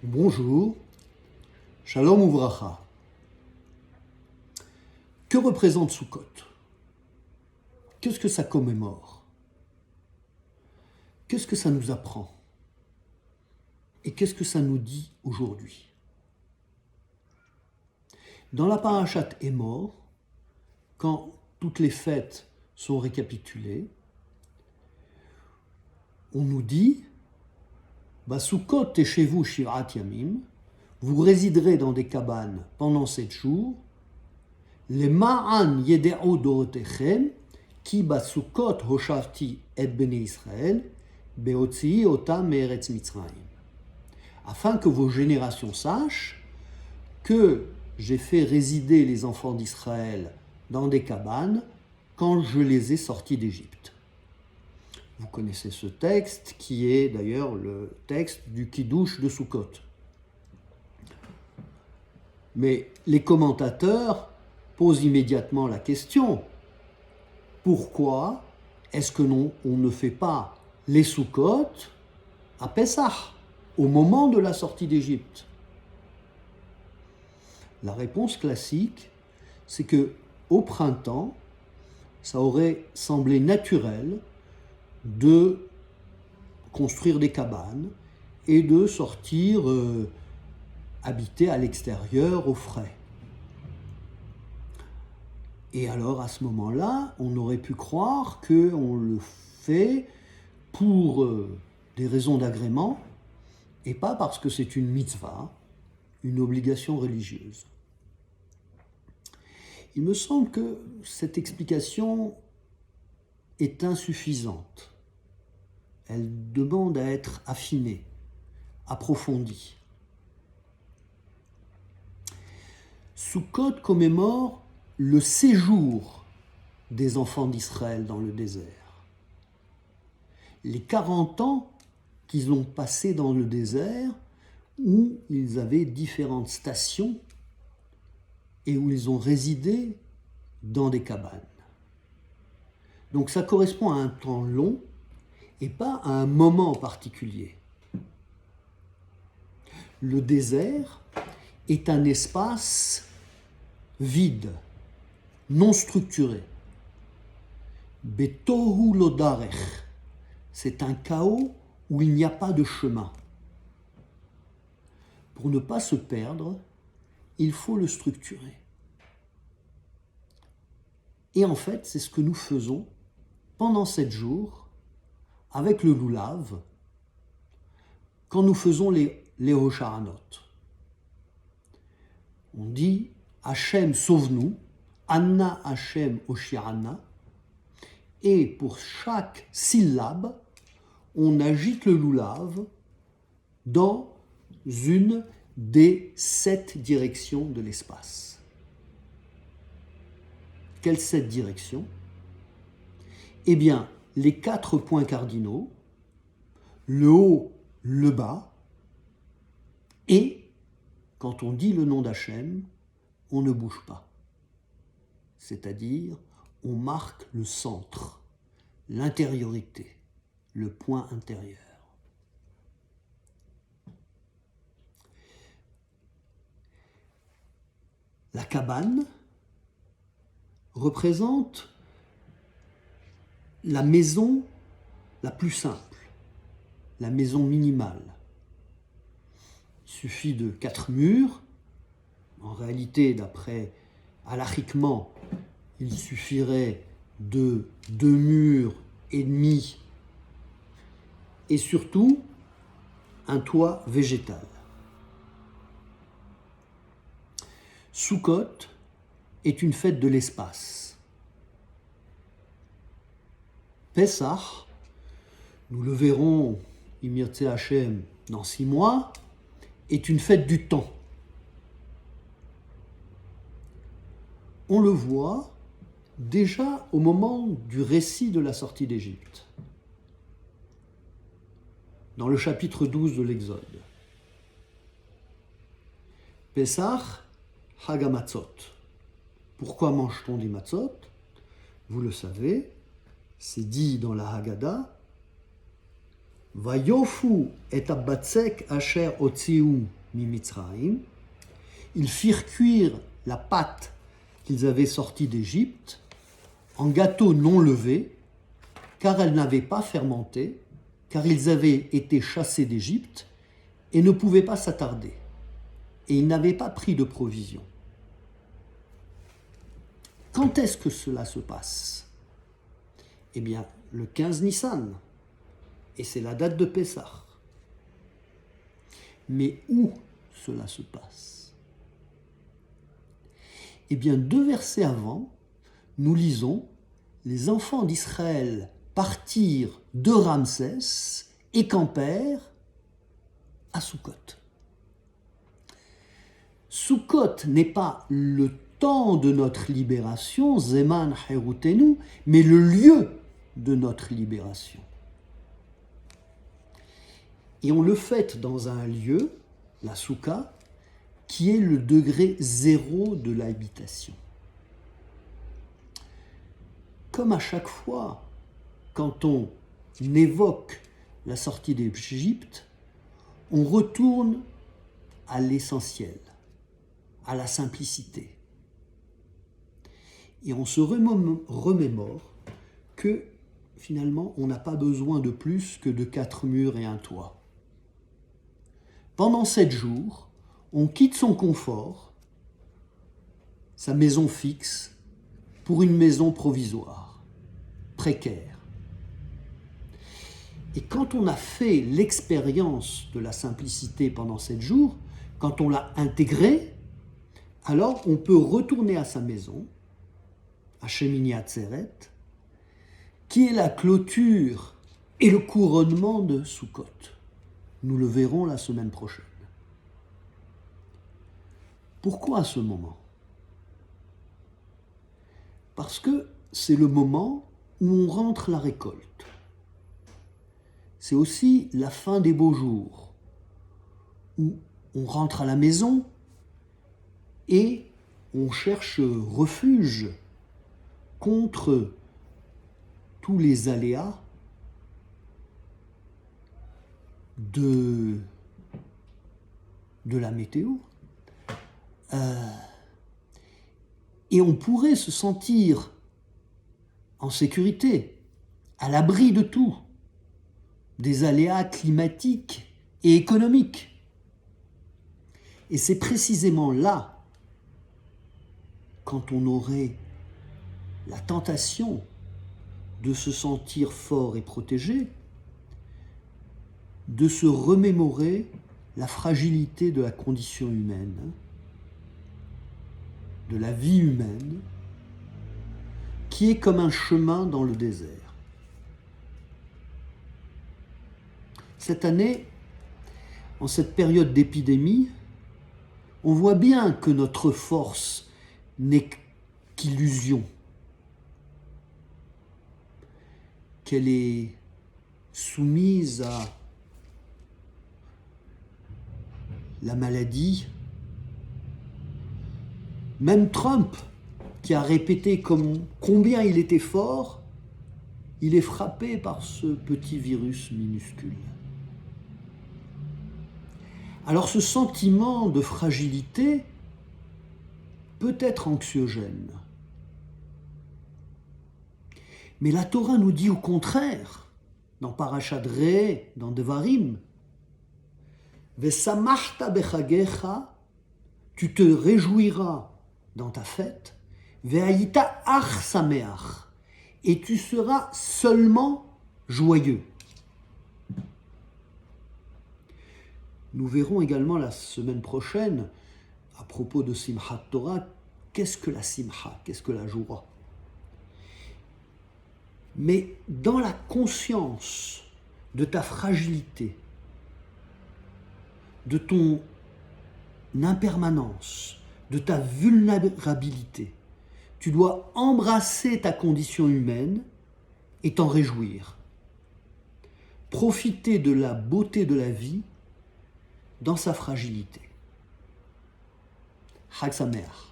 Bonjour, Shalom Uvracha. Que représente Sukkot? Qu'est-ce que ça commémore? Qu'est-ce que ça nous apprend? Et qu'est-ce que ça nous dit aujourd'hui? Dans la parashat Emor, quand toutes les fêtes sont récapitulées, on nous dit Sukkot teshevu shivat yamim, vous résiderez dans des cabanes pendant 7 jours. Les ma'an yedeu dorotechem, ki basukot hoshavti et bnei Israël, beotzii otam me'eretz Mitzrayim. Afin que vos générations sachent que j'ai fait résider les enfants d'Israël dans des cabanes quand je les ai sortis d'Égypte. Vous connaissez ce texte qui est d'ailleurs le texte du Kiddush de Sukkot. Mais les commentateurs posent immédiatement la question, pourquoi est-ce que on ne fait pas les Sukkot à Pessah, au moment de la sortie d'Égypte? La réponse classique, c'est que au printemps, ça aurait semblé naturel de construire des cabanes et de sortir habiter à l'extérieur au frais. Et alors à ce moment-là, on aurait pu croire qu'on le fait pour des raisons d'agrément et pas parce que c'est une mitzvah, une obligation religieuse. Il me semble que cette explication est insuffisante. Elle demande à être affinée, approfondie. Sukkot commémore le séjour des enfants d'Israël dans le désert. Les 40 ans qu'ils ont passés dans le désert, où ils avaient différentes stations et où ils ont résidé dans des cabanes. Donc ça correspond à un temps long et pas à un moment particulier. Le désert est un espace vide, non structuré. Betohu lodarech, c'est un chaos où il n'y a pas de chemin. Pour ne pas se perdre, il faut le structurer. Et en fait, c'est ce que nous faisons pendant 7 jours avec le loulav, quand nous faisons les Hosharanot. On dit Hachem sauve-nous, Anna Hachem Oshirana, et pour chaque syllabe, on agite le loulav dans une des 7 directions de l'espace. Quelles 7 directions? Eh bien, les 4 points cardinaux, le haut, le bas, et quand on dit le nom d'Hachem, on ne bouge pas. C'est-à-dire, on marque le centre, l'intériorité, le point intérieur. La cabane représente la maison la plus simple, la maison minimale. Il suffit de 4 murs. En réalité, d'après halachiquement, il suffirait de 2 murs et demi et surtout un toit végétal. Sukkot est une fête de l'espace. Pessah, nous le verrons, Imirtse Hashem, dans 6 mois, est une fête du temps. On le voit déjà au moment du récit de la sortie d'Égypte, dans le chapitre 12 de l'Exode. Pessah, Hag HaMatzot. Pourquoi mange-t-on des matzot? Vous le savez, c'est dit dans la Haggadah, Vayofu et abatzek asher otziu mi Mitzrayim. Ils firent cuire la pâte qu'ils avaient sortie d'Égypte en gâteau non levé, car elle n'avait pas fermenté, car ils avaient été chassés d'Égypte et ne pouvaient pas s'attarder. Et ils n'avaient pas pris de provisions. Quand est-ce que cela se passe? Eh bien, le 15 Nissan. Et c'est la date de Pessah. Mais où cela se passe? Eh bien, 2 versets avant, nous lisons « Les enfants d'Israël partirent de Ramsès et campèrent à Sukkot ». Sukkot n'est pas le temps de notre libération, Zeman Herutenu, mais le lieu de notre libération. Et on le fête dans un lieu, la Soukha, qui est le degré zéro de l'habitation. Comme à chaque fois, quand on évoque la sortie d'Égypte, on retourne à l'essentiel, à la simplicité. Et on se remémore que finalement, on n'a pas besoin de plus que de 4 murs et un toit. Pendant 7 jours, on quitte son confort, sa maison fixe, pour une maison provisoire, précaire. Et quand on a fait l'expérience de la simplicité pendant 7 jours, quand on l'a intégrée, alors on peut retourner à sa maison, à Shemini Atzeret, qui est la clôture et le couronnement de Sukkot. Nous le verrons la semaine prochaine. Pourquoi à ce moment? Parce que c'est le moment où on rentre la récolte. C'est aussi la fin des beaux jours, où on rentre à la maison et on cherche refuge contre tous les aléas de la météo. Et on pourrait se sentir en sécurité, à l'abri de tout, des aléas climatiques et économiques. Et c'est précisément là, quand on aurait la tentation de se sentir fort et protégé, de se remémorer la fragilité de la condition humaine, de la vie humaine, qui est comme un chemin dans le désert. Cette année, en cette période d'épidémie, on voit bien que notre force n'est qu'illusion, qu'elle est soumise à la maladie. Même Trump, qui a répété combien il était fort, il est frappé par ce petit virus minuscule. Alors ce sentiment de fragilité peut être anxiogène. Mais la Torah nous dit au contraire, dans Parashat Re'eh, dans Devarim, Vesamachta bechagecha, tu te réjouiras dans ta fête, Ve'ayita ach sameach, et tu seras seulement joyeux. Nous verrons également la semaine prochaine, à propos de Simchat Torah, qu'est-ce que la Simcha, qu'est-ce que la joie. Mais dans la conscience de ta fragilité, de ton impermanence, de ta vulnérabilité, tu dois embrasser ta condition humaine et t'en réjouir. Profiter de la beauté de la vie dans sa fragilité. Chag Sameach.